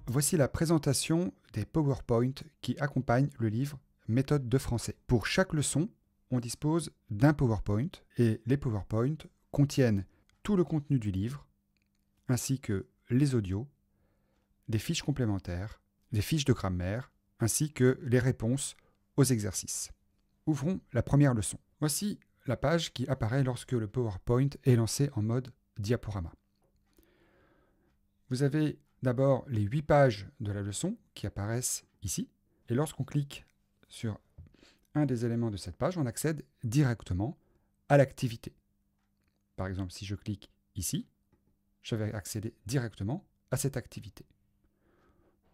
Voici la présentation des PowerPoint qui accompagnent le livre Méthode de français. Pour chaque leçon, on dispose d'un PowerPoint et les PowerPoint contiennent tout le contenu du livre, ainsi que les audios, des fiches complémentaires, des fiches de grammaire, ainsi que les réponses aux exercices. Ouvrons la première leçon. Voici la page qui apparaît lorsque le PowerPoint est lancé en mode diaporama. Vous avez d'abord les 8 pages de la leçon qui apparaissent ici. Et lorsqu'on clique sur un des éléments de cette page, on accède directement à l'activité. Par exemple, si je clique ici, je vais accéder directement à cette activité.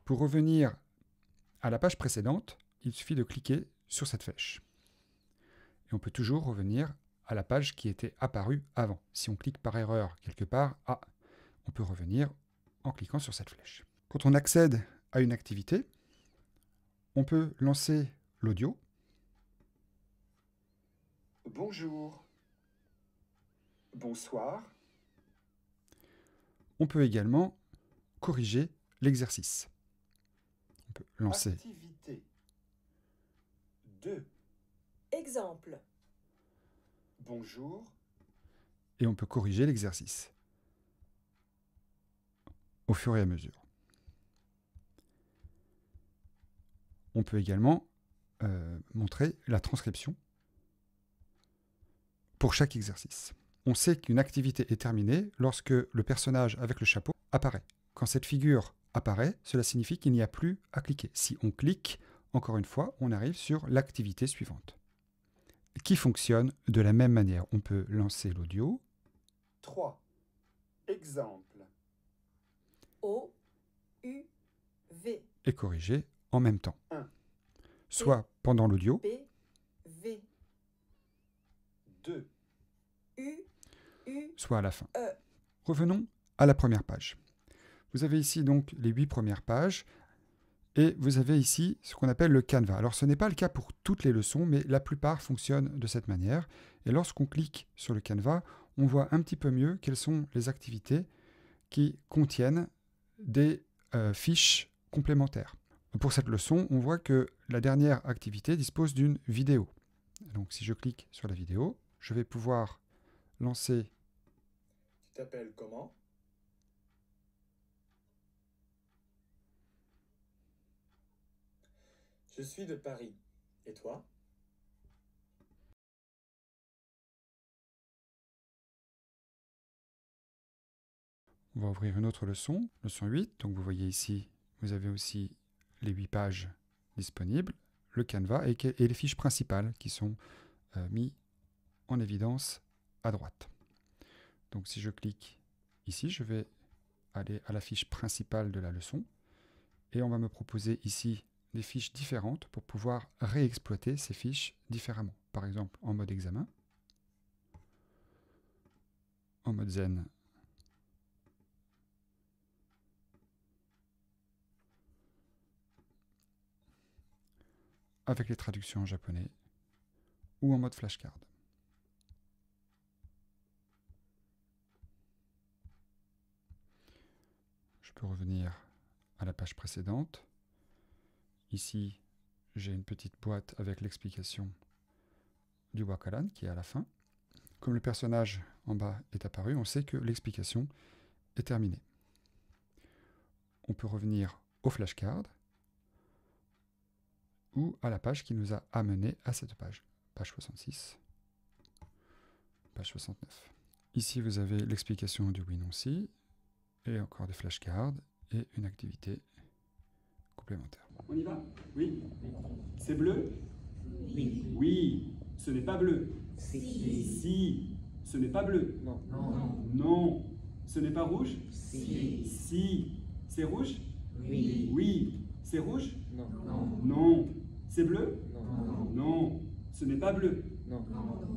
Pour revenir à la page précédente, il suffit de cliquer sur cette flèche. Et on peut toujours revenir à la page qui était apparue avant. Si on clique par erreur quelque part, on peut revenir en cliquant sur cette flèche. Quand on accède à une activité, on peut lancer l'audio. Bonjour. Bonsoir. On peut également corriger l'exercice. On peut lancer. Activité 2. Exemple. Bonjour. Et on peut corriger l'exercice au fur et à mesure. On peut également montrer la transcription pour chaque exercice. On sait qu'une activité est terminée lorsque le personnage avec le chapeau apparaît. Quand cette figure apparaît, cela signifie qu'il n'y a plus à cliquer. Si on clique, encore une fois, on arrive sur l'activité suivante, qui fonctionne de la même manière. On peut lancer l'audio. 3. Exemple. O, U, V. Et corriger en même temps. 1. Soit pendant l'audio, B, V. 2. U, U, soit à la fin. E. Revenons à la première page. Vous avez ici donc les 8 premières pages et vous avez ici ce qu'on appelle le Canva. Alors ce n'est pas le cas pour toutes les leçons, mais la plupart fonctionnent de cette manière. Et lorsqu'on clique sur le Canva, on voit un petit peu mieux quelles sont les activités qui contiennent des fiches complémentaires. Pour cette leçon, on voit que la dernière activité dispose d'une vidéo. Donc si je clique sur la vidéo, je vais pouvoir lancer. Tu t'appelles comment? Je suis de Paris. Et toi? On va ouvrir une autre leçon, leçon 8. Donc vous voyez ici, vous avez aussi les 8 pages disponibles, le Canva et les fiches principales qui sont mis en évidence à droite. Donc si je clique ici, je vais aller à la fiche principale de la leçon et on va me proposer ici des fiches différentes pour pouvoir réexploiter ces fiches différemment. Par exemple en mode examen, en mode zen, avec les traductions en japonais, ou en mode flashcard. Je peux revenir à la page précédente. Ici, j'ai une petite boîte avec l'explication du wakaran qui est à la fin. Comme le personnage en bas est apparu, on sait que l'explication est terminée. On peut revenir au flashcard ou à la page qui nous a amené à cette page. Page 66, page 69. Ici, vous avez l'explication du oui, non, si, et encore des flashcards et une activité complémentaire. On y va? Oui. C'est bleu? Oui. Oui. Ce n'est pas bleu. Si. Si. Ce n'est pas bleu. Non. Non. Non. Ce n'est pas rouge? Si. Si. C'est rouge? Oui. Oui. C'est rouge? Non. Non. Non. C'est bleu? Non. Non. Ce n'est pas bleu. Non.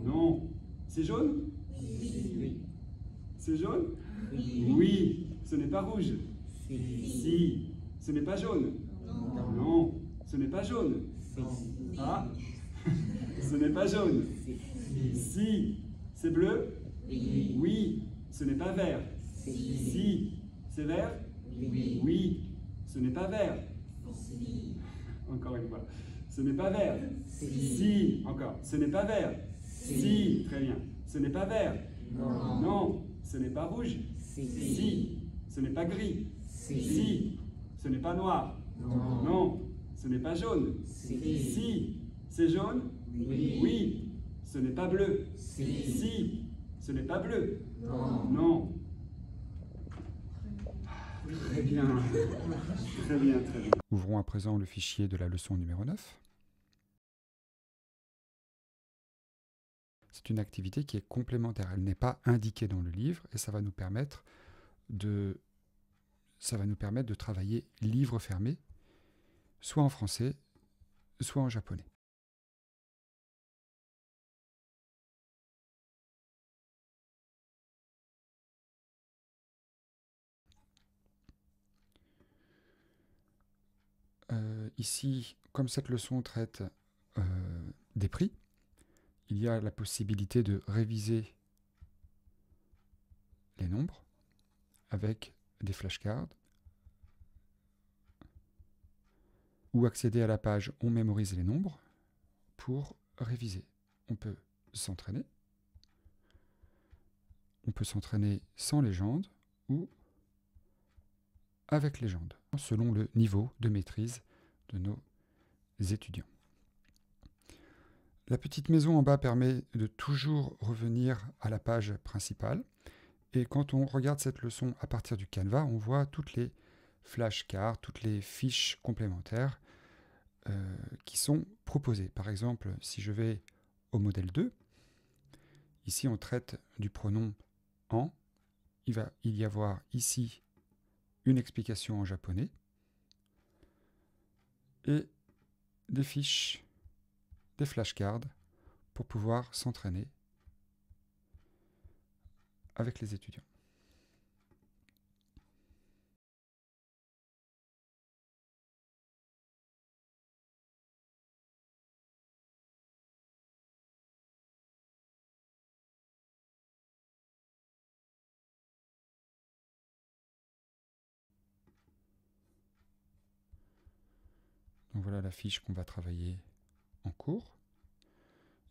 Non. C'est jaune? Oui. C'est jaune? Oui. Oui. Ce n'est pas rouge. Si. Si. Ce n'est pas jaune. Non. Non. Ce n'est pas jaune. Ah. Ce n'est pas jaune. Si. C'est bleu? Oui. Oui. Ce n'est pas vert. Si. Si. C'est vert? Oui. Oui. Ce n'est pas vert. Encore une fois. Ce n'est pas vert. Si. Encore. Ce n'est pas vert. Si. Très bien. Ce n'est pas vert. Non. Non. Ce n'est pas rouge. Si. Ce n'est pas gris. Si. Ce n'est pas noir. Non. Non. Ce n'est pas jaune. Si. C'est jaune. Oui. Oui. Ce n'est pas bleu. Si. Si. Ce n'est pas bleu. Non. Non. Très bien. Très bien, très bien. Ouvrons à présent le fichier de la leçon numéro 9. C'est une activité qui est complémentaire. Elle n'est pas indiquée dans le livre et ça va nous permettre de travailler livre fermé, soit en français, soit en japonais. Ici, comme cette leçon traite des prix, il y a la possibilité de réviser les nombres avec des flashcards ou accéder à la page « On mémorise les nombres » pour réviser. On peut s'entraîner. On peut s'entraîner sans légende ou avec légende, selon le niveau de maîtrise de nos étudiants. La petite maison en bas permet de toujours revenir à la page principale. Et quand on regarde cette leçon à partir du Canva, on voit toutes les flashcards, toutes les fiches complémentaires qui sont proposées. Par exemple, si je vais au modèle 2, ici on traite du pronom « en ». Il va y avoir ici une explication en japonais et des fiches, des flashcards pour pouvoir s'entraîner avec les étudiants. Donc voilà la fiche qu'on va travailler en cours.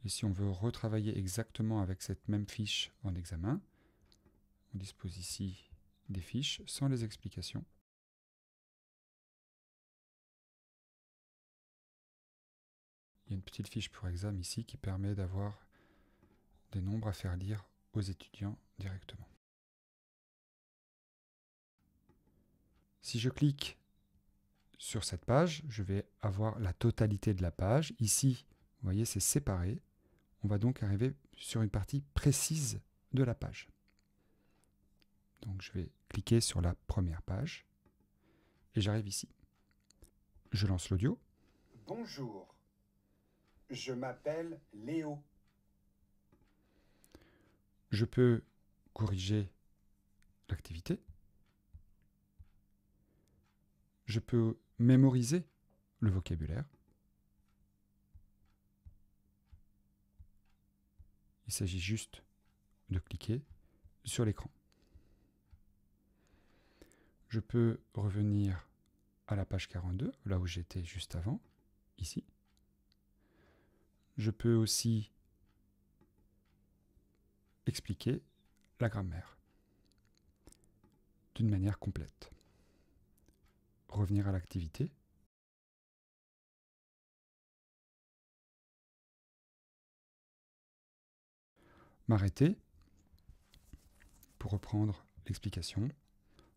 Et si on veut retravailler exactement avec cette même fiche en examen, on dispose ici des fiches sans les explications. Il y a une petite fiche pour examen ici qui permet d'avoir des nombres à faire lire aux étudiants directement. Si je clique sur cette page, je vais avoir la totalité de la page. Ici, vous voyez, c'est séparé. On va donc arriver sur une partie précise de la page. Donc je vais cliquer sur la première page et j'arrive ici. Je lance l'audio. Bonjour, je m'appelle Léo. Je peux corriger l'activité. Je peux mémoriser le vocabulaire. Il s'agit juste de cliquer sur l'écran. Je peux revenir à la page 42, là où j'étais juste avant, ici. Je peux aussi expliquer la grammaire d'une manière complète. Revenir à l'activité. M'arrêter pour reprendre l'explication.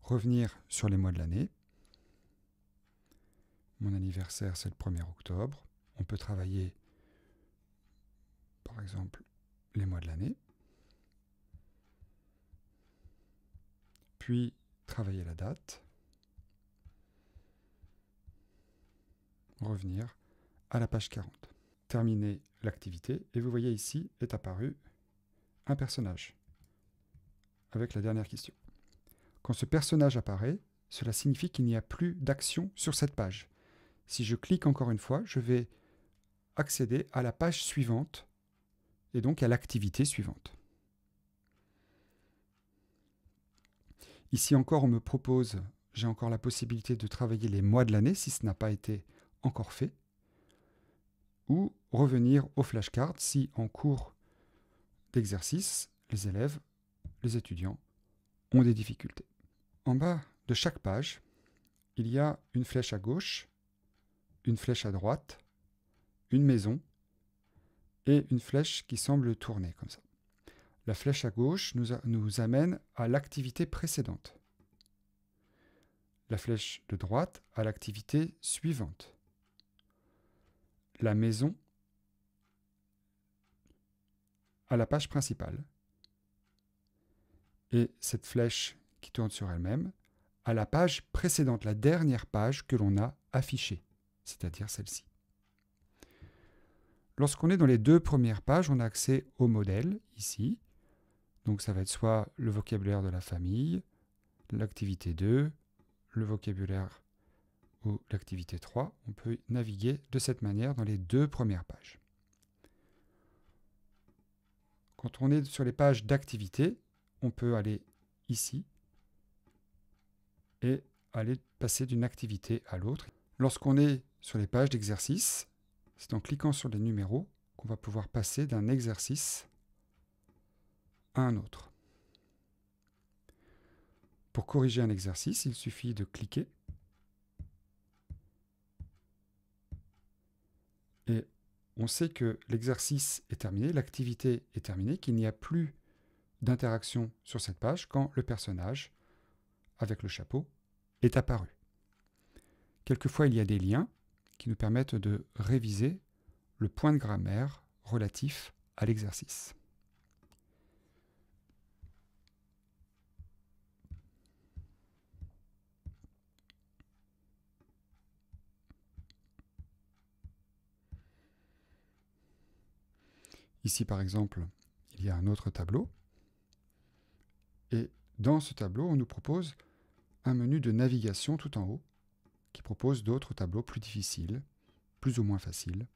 Revenir sur les mois de l'année. Mon anniversaire, c'est le 1er octobre. On peut travailler, par exemple, les mois de l'année. Puis, travailler la date. Revenir à la page 40. Terminer l'activité. Et vous voyez ici est apparu un personnage avec la dernière question. Quand ce personnage apparaît, cela signifie qu'il n'y a plus d'action sur cette page. Si je clique encore une fois, je vais accéder à la page suivante et donc à l'activité suivante. Ici encore, on me propose, j'ai encore la possibilité de travailler les mois de l'année si ce n'a pas été encore fait, ou revenir au flashcard si en cours d'exercice, les élèves, les étudiants ont des difficultés. En bas de chaque page, il y a une flèche à gauche, une flèche à droite, une maison et une flèche qui semble tourner comme ça. La flèche à gauche nous amène à l'activité précédente. La flèche de droite à l'activité suivante. La maison à la page principale. Et cette flèche qui tourne sur elle-même à la page précédente, la dernière page que l'on a affichée, c'est-à-dire celle-ci. Lorsqu'on est dans les deux premières pages, on a accès au modèle, ici. Donc ça va être soit le vocabulaire de la famille, l'activité 2, le vocabulaire ou l'activité 3. On peut naviguer de cette manière dans les deux premières pages. Quand on est sur les pages d'activité, on peut aller ici et aller passer d'une activité à l'autre. Lorsqu'on est sur les pages d'exercice, c'est en cliquant sur les numéros qu'on va pouvoir passer d'un exercice à un autre. Pour corriger un exercice, il suffit de cliquer et on sait que l'exercice est terminé, l'activité est terminée, qu'il n'y a plus d'interaction sur cette page quand le personnage, avec le chapeau, est apparu. Quelquefois, il y a des liens qui nous permettent de réviser le point de grammaire relatif à l'exercice. Ici, par exemple, il y a un autre tableau. Et dans ce tableau, on nous propose un menu de navigation tout en haut qui propose d'autres tableaux plus difficiles, plus ou moins faciles,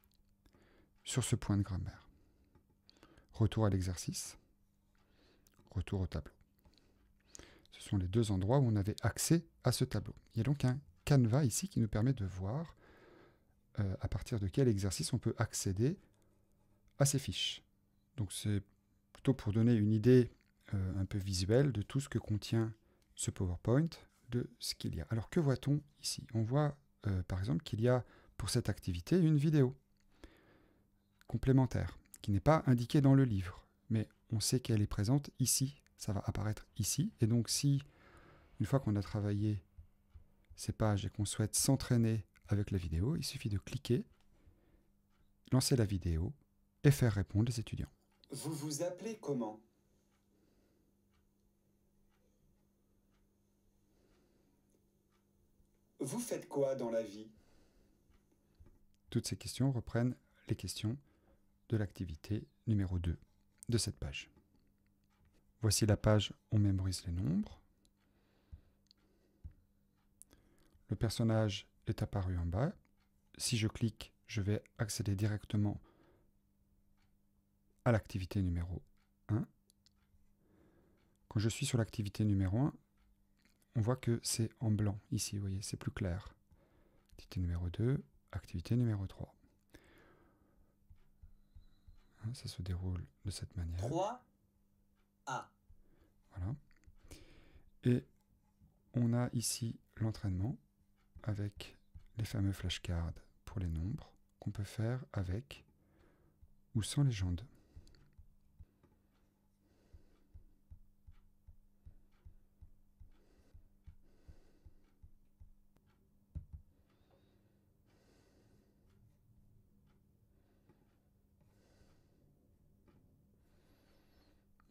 sur ce point de grammaire. Retour à l'exercice, retour au tableau. Ce sont les deux endroits où on avait accès à ce tableau. Il y a donc un canevas ici qui nous permet de voir à partir de quel exercice on peut accéder à ces fiches. Donc c'est plutôt pour donner une idée un peu visuelle de tout ce que contient ce PowerPoint, de ce qu'il y a. Alors que voit-on ici? On voit par exemple qu'il y a pour cette activité une vidéo complémentaire qui n'est pas indiquée dans le livre, mais on sait qu'elle est présente ici, ça va apparaître ici, et donc si, une fois qu'on a travaillé ces pages et qu'on souhaite s'entraîner avec la vidéo, il suffit de cliquer, lancer la vidéo et faire répondre les étudiants. Vous vous appelez comment? Vous faites quoi dans la vie? Toutes ces questions reprennent les questions de l'activité numéro 2 de cette page. Voici la page « On mémorise les nombres ». Le personnage est apparu en bas. Si je clique, je vais accéder directement à l'activité numéro 1. Quand je suis sur l'activité numéro 1, on voit que c'est en blanc ici, vous voyez, c'est plus clair. Activité numéro 2, activité numéro 3. Ça se déroule de cette manière. 3A. Voilà. Et on a ici l'entraînement avec les fameux flashcards pour les nombres qu'on peut faire avec ou sans légende.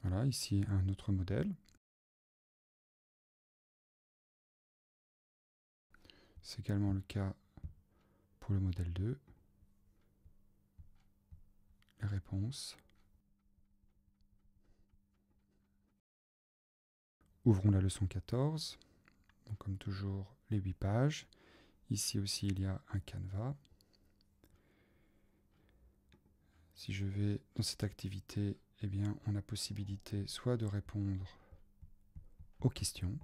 Voilà, ici un autre modèle. C'est également le cas pour le modèle 2. Les réponses. Ouvrons la leçon 14. Donc, comme toujours, les 8 pages. Ici aussi, il y a un canevas. Si je vais dans cette activité, eh bien, on a possibilité soit de répondre aux questions,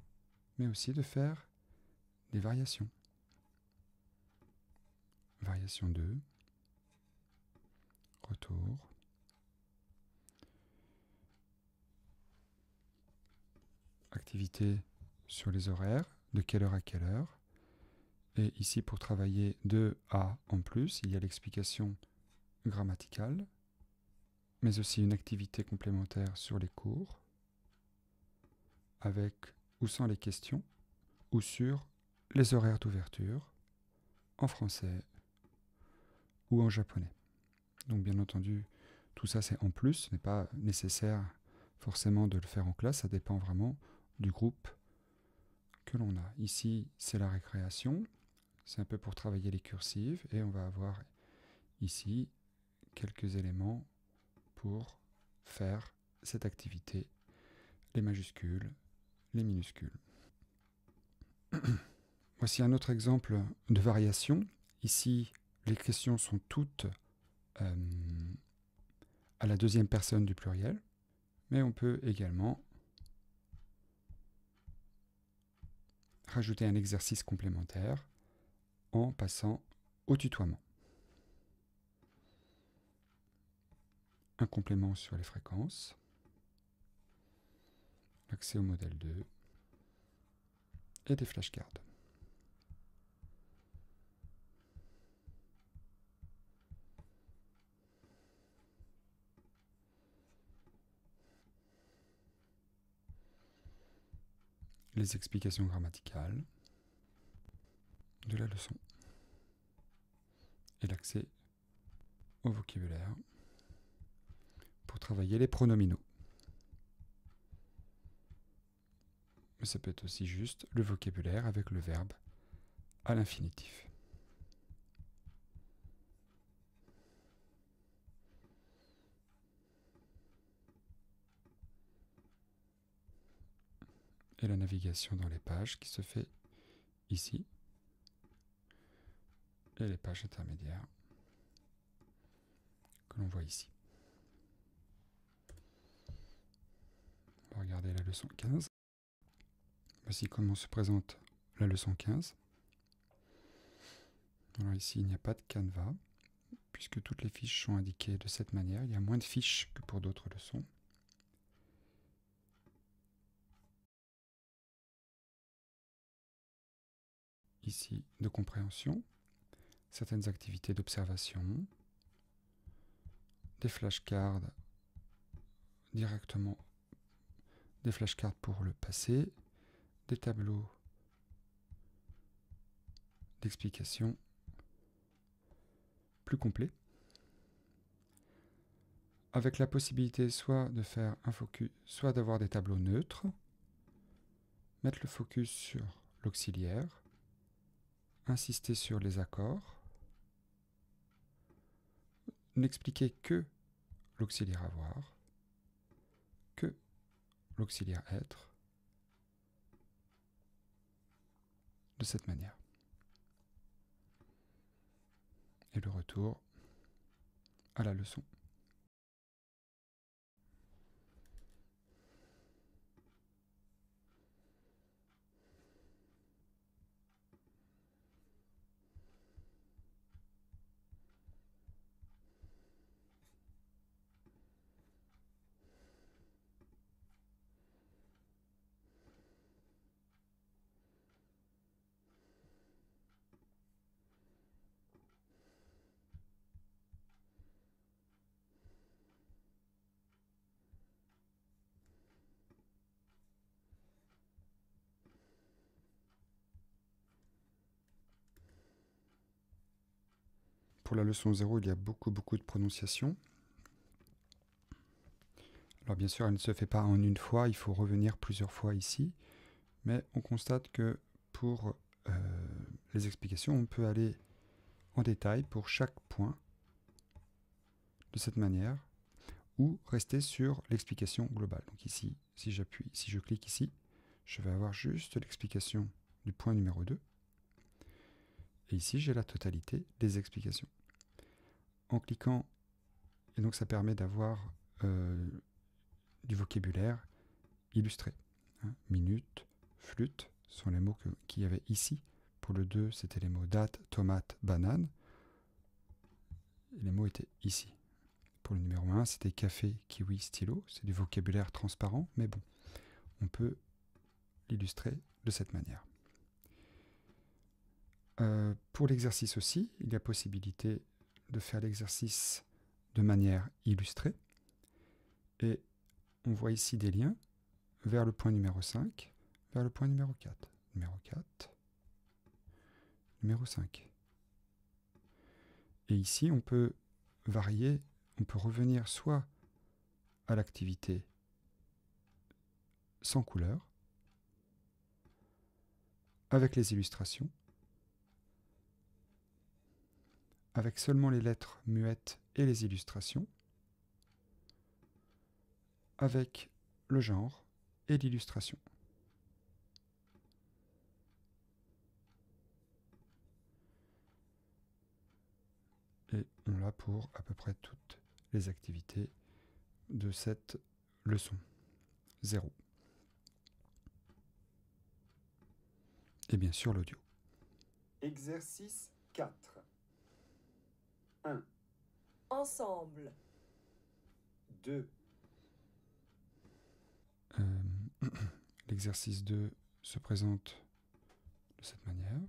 mais aussi de faire des variations. Variation 2, retour, activité sur les horaires, de quelle heure à quelle heure. Et ici, pour travailler de A en plus, il y a l'explication grammaticale, mais aussi une activité complémentaire sur les cours, avec ou sans les questions, ou sur les horaires d'ouverture, en français ou en japonais. Donc bien entendu, tout ça c'est en plus, ce n'est pas nécessaire forcément de le faire en classe, ça dépend vraiment du groupe que l'on a. Ici, c'est la récréation, c'est un peu pour travailler les cursives, et on va avoir ici quelques éléments pour faire cette activité, les majuscules, les minuscules. Voici un autre exemple de variation. Ici, les questions sont toutes à la deuxième personne du pluriel, mais on peut également rajouter un exercice complémentaire en passant au tutoiement. Un complément sur les fréquences, l'accès au modèle 2 et des flashcards. Les explications grammaticales de la leçon et l'accès au vocabulaire pour travailler les pronominaux. Mais ça peut être aussi juste le vocabulaire avec le verbe à l'infinitif. Et la navigation dans les pages qui se fait ici. Et les pages intermédiaires que l'on voit ici. On va regarder la leçon 15. Voici comment se présente la leçon 15. Alors ici, il n'y a pas de canevas, puisque toutes les fiches sont indiquées de cette manière. Il y a moins de fiches que pour d'autres leçons. Ici, de compréhension, certaines activités d'observation, des flashcards directement, des flashcards pour le passé, des tableaux d'explication plus complets, avec la possibilité soit de faire un focus, soit d'avoir des tableaux neutres, mettre le focus sur l'auxiliaire, insister sur les accords, n'expliquer que l'auxiliaire avoir, que l'auxiliaire être, de cette manière. Et le retour à la leçon. Pour la leçon 0, il y a beaucoup de prononciation. Alors bien sûr, elle ne se fait pas en une fois, il faut revenir plusieurs fois ici. Mais on constate que pour les explications, on peut aller en détail pour chaque point de cette manière, ou rester sur l'explication globale. Donc ici, si je clique ici, je vais avoir juste l'explication du point numéro 2. Et ici, j'ai la totalité des explications. En cliquant, et donc ça permet d'avoir du vocabulaire illustré. Minute, flûte, sont les mots qu'il y avait ici pour le 2, c'était les mots date, tomate, banane. Et les mots étaient ici. Pour le numéro 1, c'était café, kiwi, stylo. C'est du vocabulaire transparent, mais bon, on peut l'illustrer de cette manière. Pour l'exercice aussi, il y a possibilité de faire l'exercice de manière illustrée. Et on voit ici des liens vers le point numéro 5, vers le point numéro 4. Numéro 4, numéro 5. Et ici, on peut varier, on peut revenir soit à l'activité sans couleur, avec les illustrations, avec seulement les lettres muettes et les illustrations, avec le genre et l'illustration. Et on l'a pour à peu près toutes les activités de cette leçon. 0. Et bien sûr l'audio. Exercice 4. 1, Ensemble. 2, L'exercice 2 se présente de cette manière.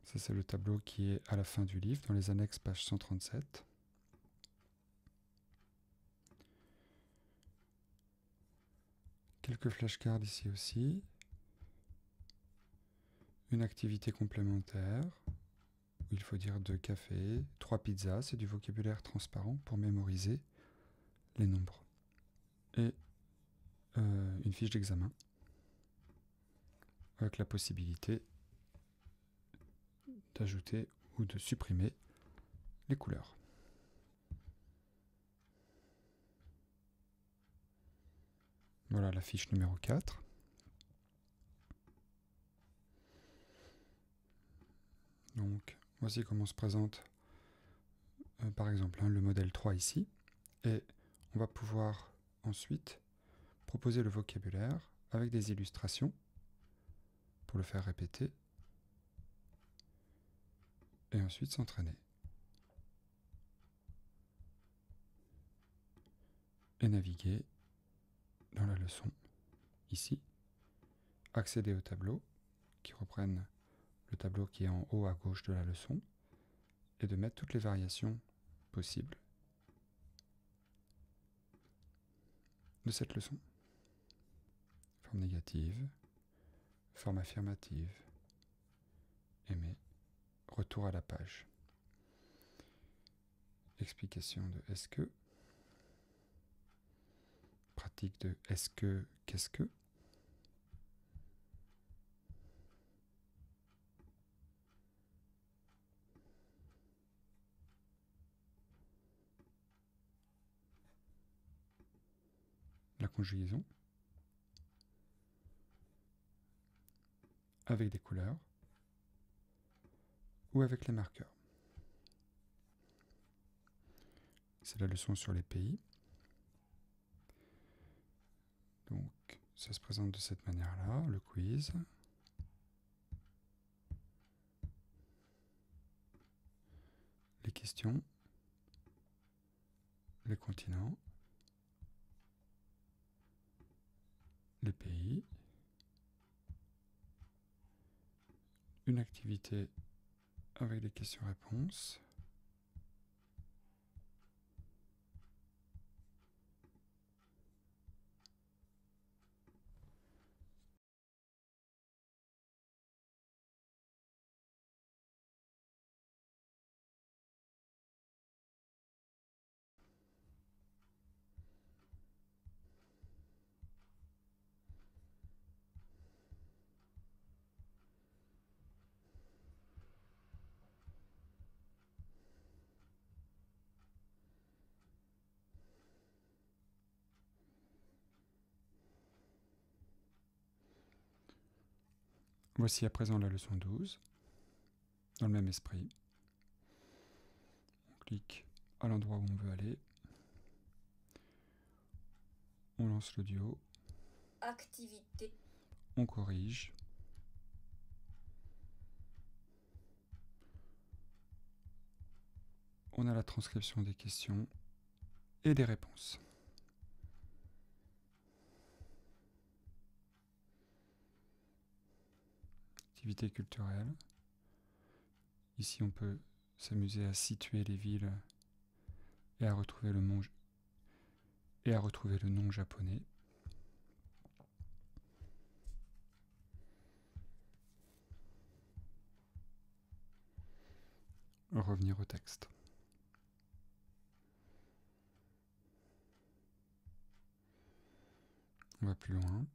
Ça, c'est le tableau qui est à la fin du livre, dans les annexes, page 137. Quelques flashcards ici aussi. Une activité complémentaire, où il faut dire 2 cafés, 3 pizzas, c'est du vocabulaire transparent pour mémoriser les nombres. Et une fiche d'examen, avec la possibilité d'ajouter ou de supprimer les couleurs. Voilà la fiche numéro 4. Donc, voici comment se présente, par exemple, le modèle 3 ici. Et on va pouvoir ensuite proposer le vocabulaire avec des illustrations pour le faire répéter. Et ensuite s'entraîner. Et naviguer dans la leçon, ici. Accéder au tableau, qui reprennent le tableau qui est en haut à gauche de la leçon, et de mettre toutes les variations possibles de cette leçon. Forme négative, forme affirmative, aimer, retour à la page. Explication de est-ce que, pratique de est-ce que, qu'est-ce que, la conjugaison, avec des couleurs, ou avec les marqueurs. C'est la leçon sur les pays. Donc, ça se présente de cette manière-là, le quiz. Les questions, les continents, les pays, une activité avec des questions-réponses, Voici à présent la leçon 12, dans le même esprit. On clique à l'endroit où on veut aller. On lance l'audio. Activité. On corrige. On a la transcription des questions et des réponses. Activité culturelle. Ici, on peut s'amuser à situer les villes et à retrouver le nom japonais. Revenir au texte. On va plus loin.